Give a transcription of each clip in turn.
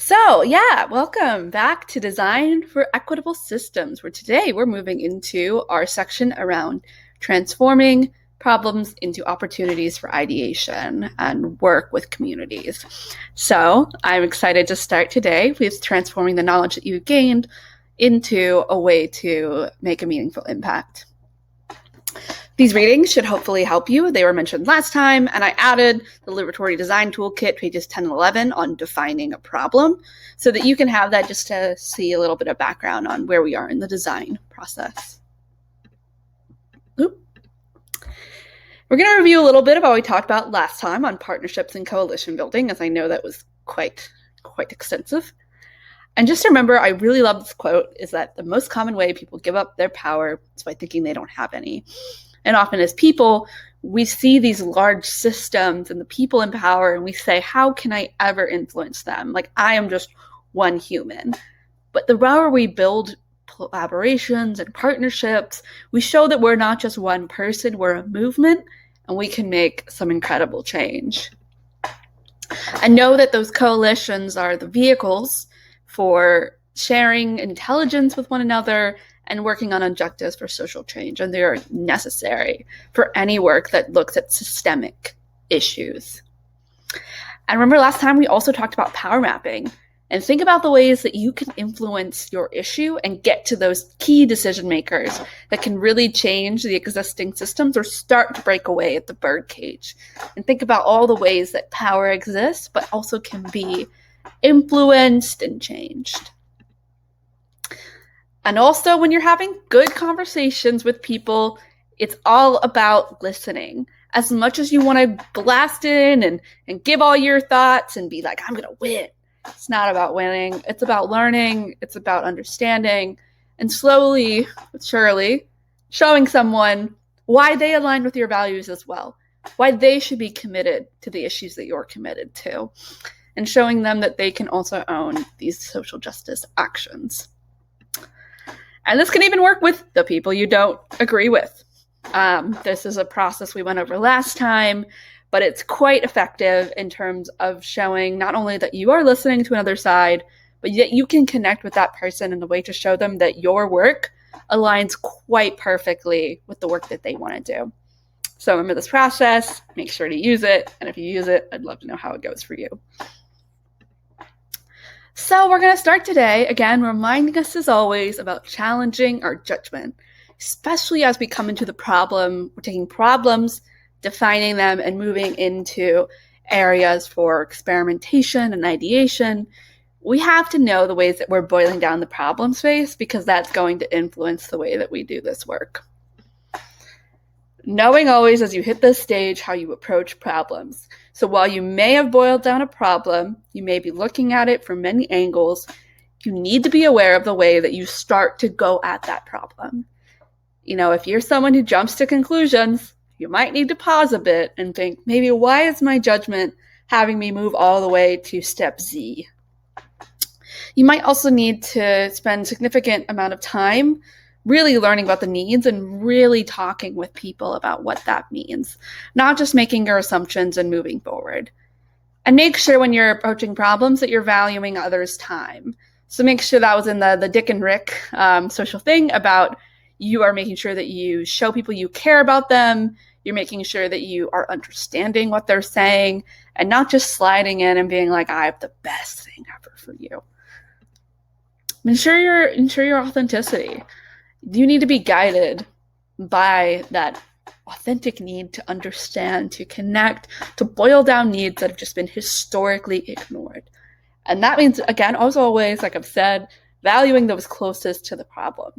Welcome back to Design for Equitable Systems, where today we're moving into our section around transforming problems into opportunities for ideation and work with communities. So I'm excited to start today with transforming the knowledge that you've gained into a way to make a meaningful impact. These readings should hopefully help you. They were mentioned last time, and I added the Liberatory Design Toolkit, pages 10 and 11, on defining a problem, so that you can have that just to see a little bit of background on where we are in the design process. We're going to review a little bit about what we talked about last time on partnerships and coalition building, as I know that was quite extensive. And just remember, I really love this quote, is that the most common way people give up their power is by thinking they don't have any. And often as people, we see these large systems and the people in power, and we say, how can I ever influence them? Like, I am just one human. But the more we build collaborations and partnerships, we show that we're not just one person, we're a movement, and we can make some incredible change. And know that those coalitions are the vehicles for sharing intelligence with one another and working on objectives for social change, and they are necessary for any work that looks at systemic issues. And remember last time we also talked about power mapping, and think about the ways that you can influence your issue and get to those key decision makers that can really change the existing systems or start to break away at the birdcage. And think about all the ways that power exists, but also can be influenced and changed. And also, when you're having good conversations with people, it's all about listening. As much as you want to blast in and give all your thoughts and be like, I'm going to win. It's not about winning. It's about learning. It's about understanding. And slowly but surely showing someone why they align with your values as well. Why they should be committed to the issues that you're committed to. And showing them that they can also own these social justice actions. And this can even work with the people you don't agree with. This is a process we went over last time, but it's quite effective in terms of showing not only that you are listening to another side, but yet you can connect with that person in a way to show them that your work aligns quite perfectly with the work that they want to do. So remember this process, make sure to use it, and if you use it, I'd love to know how it goes for you. So we're going to start today, again, reminding us as always about challenging our judgment, especially as we come into the problem. We're taking problems, defining them, and moving into areas for experimentation and ideation. We have to know the ways that we're boiling down the problem space, because that's going to influence the way that we do this work. Knowing always as you hit this stage how you approach problems. So while you may have boiled down a problem, you may be looking at it from many angles, you need to be aware of the way that you start to go at that problem. If you're someone who jumps to conclusions, you might need to pause a bit and think, maybe why is my judgment having me move all the way to step Z? You might also need to spend a significant amount of time really learning about the needs and really talking with people about what that means, not just making your assumptions and moving forward. And make sure when you're approaching problems that you're valuing others' time. So make sure that was in the Dick and Rick social thing about you are making sure that you show people you care about them, you're making sure that you are understanding what they're saying, and not just sliding in and being like, I have the best thing ever for you. Ensure your authenticity. You need to be guided by that authentic need to understand, to connect, to boil down needs that have just been historically ignored. And that means, again, as always, like I've said, valuing those closest to the problem.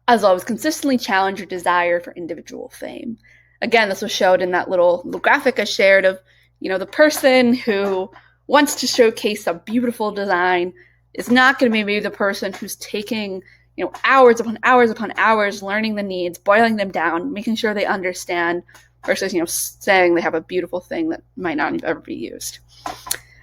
As always, consistently challenge your desire for individual fame. Again, this was showed in that little graphic I shared of, the person who wants to showcase a beautiful design is not going to be maybe the person who's taking hours upon hours upon hours learning the needs, boiling them down, making sure they understand, versus, saying they have a beautiful thing that might not ever be used.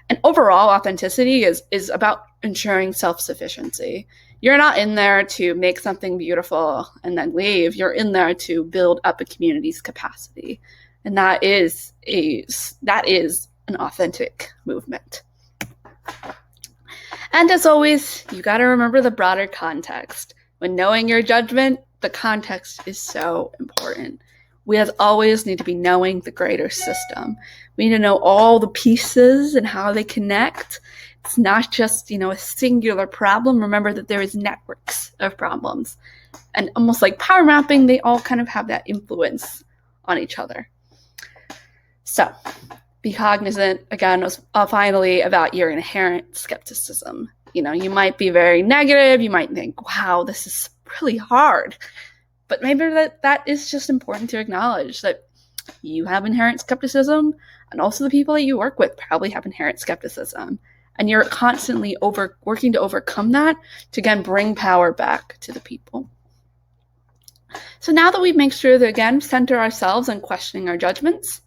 And overall, authenticity is about ensuring self-sufficiency. You're not in there to make something beautiful and then leave. You're in there to build up a community's capacity. And that is an authentic movement. And as always, you got to remember the broader context. When knowing your judgment, the context is so important. We as always need to be knowing the greater system. We need to know all the pieces and how they connect. It's not just, a singular problem. Remember that there is networks of problems. And almost like power mapping, they all kind of have that influence on each other. So, be cognizant, again, finally, about your inherent skepticism. You might be very negative. You might think, wow, this is really hard. But maybe that is just important to acknowledge that you have inherent skepticism, and also the people that you work with probably have inherent skepticism. And you're constantly working to overcome that to, again, bring power back to the people. So now that we've made sure to, again, center ourselves on questioning our judgments,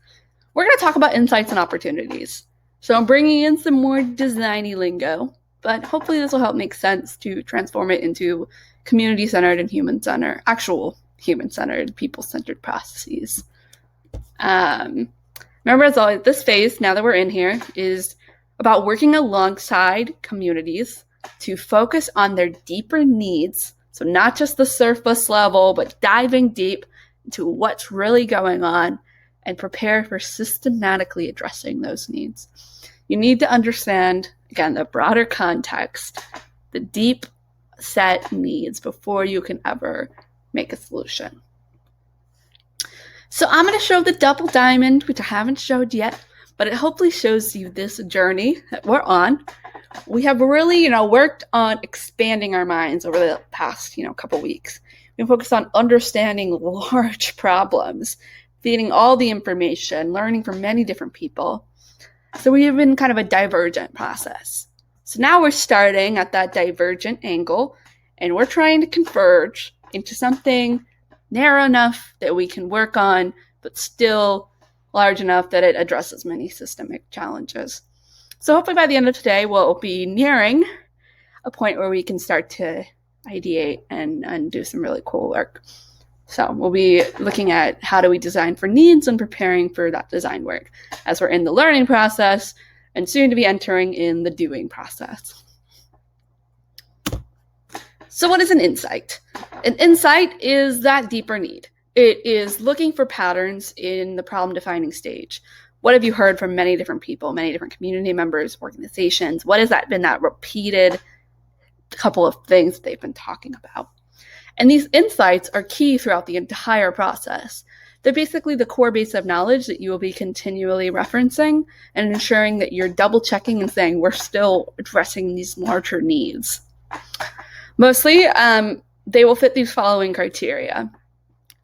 we're going to talk about insights and opportunities. So I'm bringing in some more designy lingo, but hopefully this will help make sense to transform it into community-centered and human-centered, actual human-centered, people-centered processes. Remember, as always, this phase, now that we're in here, is about working alongside communities to focus on their deeper needs. So not just the surface level, but diving deep into what's really going on and prepare for systematically addressing those needs. You need to understand, again, the broader context, the deep set needs before you can ever make a solution. So I'm going to show the double diamond, which I haven't showed yet, but it hopefully shows you this journey that we're on. We have really, worked on expanding our minds over the past, couple weeks. We focused on understanding large problems, feeding all the information, learning from many different people. So we have been kind of a divergent process. So now we're starting at that divergent angle, and we're trying to converge into something narrow enough that we can work on, but still large enough that it addresses many systemic challenges. So hopefully by the end of today, we'll be nearing a point where we can start to ideate and do some really cool work. So we'll be looking at how do we design for needs and preparing for that design work as we're in the learning process and soon to be entering in the doing process. So what is an insight? An insight is that deeper need. It is looking for patterns in the problem-defining stage. What have you heard from many different people, many different community members, organizations? What has that been that repeated couple of things they've been talking about? And these insights are key throughout the entire process. They're basically the core base of knowledge that you will be continually referencing and ensuring that you're double checking and saying we're still addressing these larger needs. Mostly, they will fit these following criteria.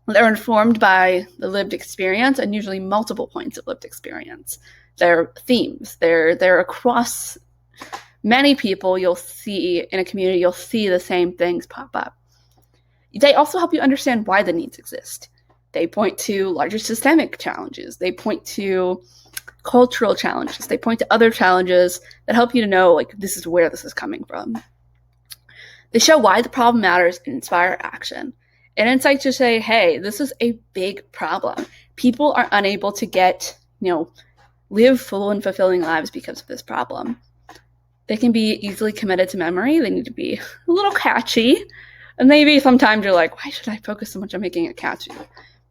They're informed by the lived experience and usually multiple points of lived experience. They're themes. They're across many people you'll see in a community, you'll see the same things pop up. They also help you understand why the needs exist. They point to larger systemic challenges. They point to cultural challenges. They point to other challenges that help you to know, this is where this is coming from. They show why the problem matters and inspire action. And insights just say, hey, this is a big problem. People are unable to get, live full and fulfilling lives because of this problem. They can be easily committed to memory. They need to be a little catchy. And maybe sometimes you're like, why should I focus so much on making it catchy?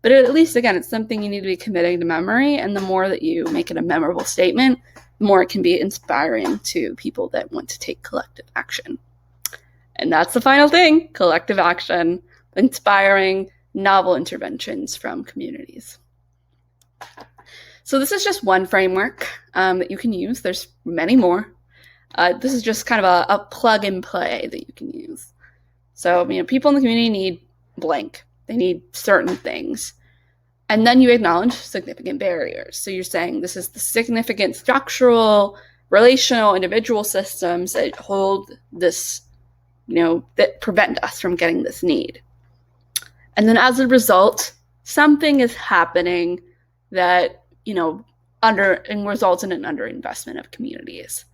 But at least, again, it's something you need to be committing to memory. And the more that you make it a memorable statement, the more it can be inspiring to people that want to take collective action. And that's the final thing, collective action, inspiring novel interventions from communities. So this is just one framework that you can use. There's many more. This is just kind of a plug and play that you can use. So, people in the community need blank. They need certain things. And then you acknowledge significant barriers. So you're saying this is the significant structural, relational, individual systems that hold this, that prevent us from getting this need. And then as a result, something is happening that, results in an underinvestment of communities.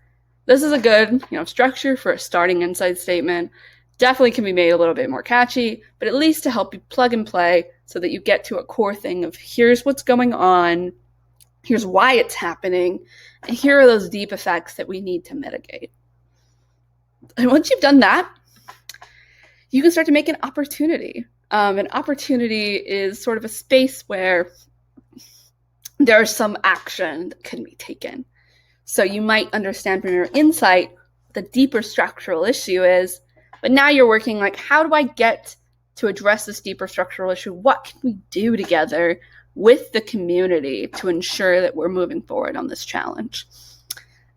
This is a good, structure for a starting insight statement. Definitely can be made a little bit more catchy, but at least to help you plug and play so that you get to a core thing of here's what's going on, here's why it's happening, and here are those deep effects that we need to mitigate. And once you've done that, you can start to make an opportunity. An opportunity is sort of a space where there's some action that can be taken. So you might understand from your insight what the deeper structural issue is, but now you're working like, how do I get to address this deeper structural issue? What can we do together with the community to ensure that we're moving forward on this challenge?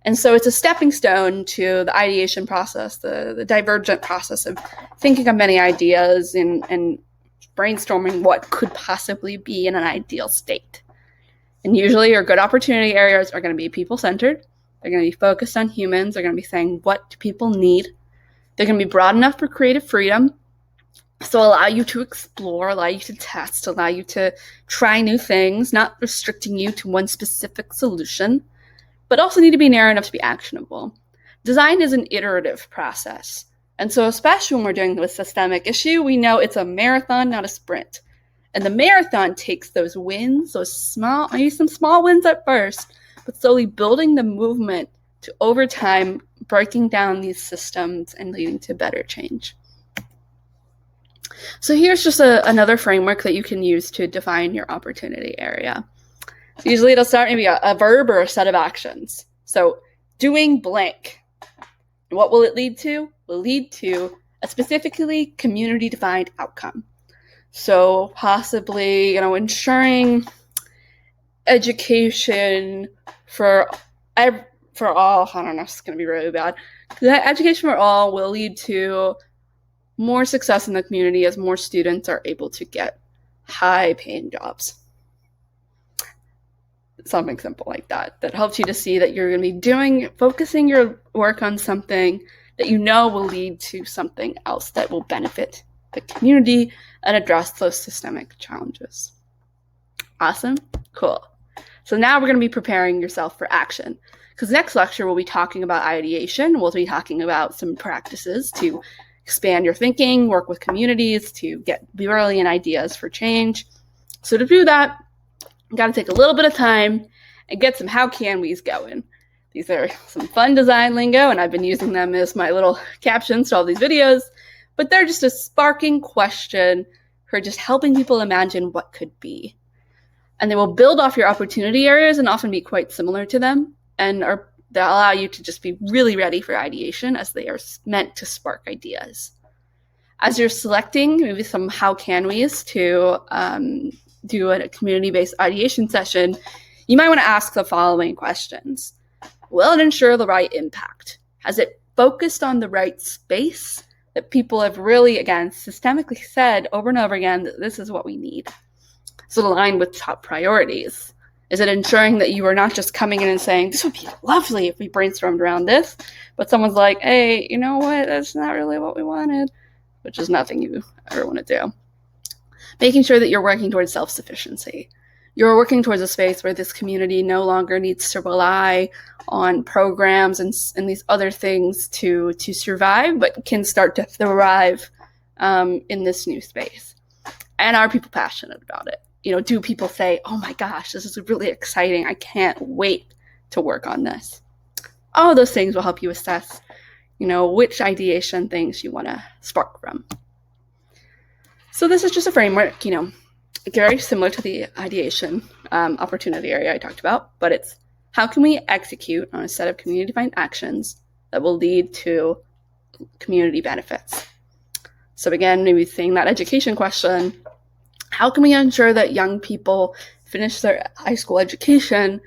And so it's a stepping stone to the ideation process, the divergent process of thinking of many ideas and brainstorming what could possibly be in an ideal state. And usually your good opportunity areas are going to be people-centered. They're going to be focused on humans. They're going to be saying, what do people need? They're going to be broad enough for creative freedom. So allow you to explore, allow you to test, allow you to try new things, not restricting you to one specific solution, but also need to be narrow enough to be actionable. Design is an iterative process. And so especially when we're dealing with a systemic issue, we know it's a marathon, not a sprint. And the marathon takes those wins, those small, maybe some small wins at first, but slowly building the movement to over time, breaking down these systems and leading to better change. So here's just another framework that you can use to define your opportunity area. So usually it'll start maybe a verb or a set of actions. So doing blank. And what will it lead to? Will lead to a specifically community-defined outcome. So possibly, ensuring education for all. I don't know, it's going to be really bad. Education for all will lead to more success in the community as more students are able to get high-paying jobs. Something simple like that helps you to see that you're going to be focusing your work on something that you know will lead to something else that will benefit the community and address those systemic challenges. Awesome. Cool. So now we're going to be preparing yourself for action, because next lecture we'll be talking about ideation. We'll be talking about some practices to expand your thinking, work with communities to get brilliant ideas for change. So to do that, you got to take a little bit of time and get some how can we's going. These are some fun design lingo, and I've been using them as my little captions to all these videos, but they're just a sparking question for just helping people imagine what could be. And they will build off your opportunity areas and often be quite similar to them, and they'll allow you to just be really ready for ideation, as they are meant to spark ideas. As you're selecting maybe some how can we's to do a community-based ideation session, you might want to ask the following questions. Will it ensure the right impact? Has it focused on the right space that people have really, again, systemically said over and over again that this is what we need? Is it aligned with top priorities? Is it ensuring that you are not just coming in and saying, this would be lovely if we brainstormed around this, but someone's like, hey, you know what, that's not really what we wanted, which is nothing you ever want to do. Making sure that you're working towards self-sufficiency. You're working towards a space where this community no longer needs to rely on programs and these other things to survive, but can start to thrive in this new space. And are people passionate about it? Do people say, oh my gosh, this is really exciting. I can't wait to work on this. All of those things will help you assess, which ideation things you want to spark from. So this is just a framework, very similar to the ideation opportunity area I talked about, but it's how can we execute on a set of community-defined actions that will lead to community benefits? So again, maybe seeing that education question, how can we ensure that young people finish their high school education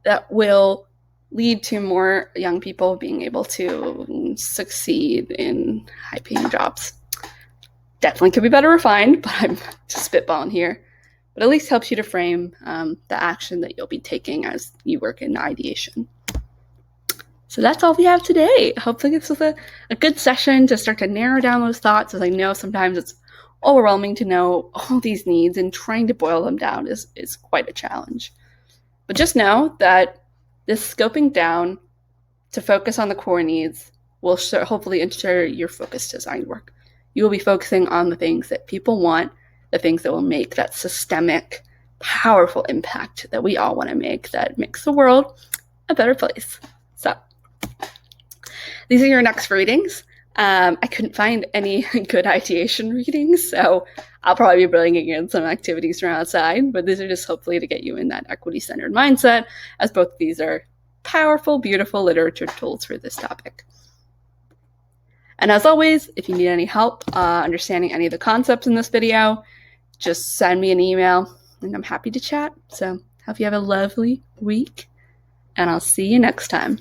that will lead to more young people being able to succeed in high-paying jobs? Definitely could be better refined, but I'm just spitballing here. But at least helps you to frame the action that you'll be taking as you work in ideation. So that's all we have today. Hopefully this was a good session to start to narrow down those thoughts, as I know sometimes it's overwhelming to know all these needs, and trying to boil them down is quite a challenge. But just know that this scoping down to focus on the core needs will hopefully ensure your focused design work. You will be focusing on the things that people want, the things that will make that systemic, powerful impact that we all want to make, that makes the world a better place. So these are your next readings. I couldn't find any good ideation readings, so I'll probably be bringing in some activities from outside, but these are just hopefully to get you in that equity-centered mindset, as both of these are powerful, beautiful literature tools for this topic. And as always, if you need any help understanding any of the concepts in this video, just send me an email and I'm happy to chat. So hope you have a lovely week and I'll see you next time.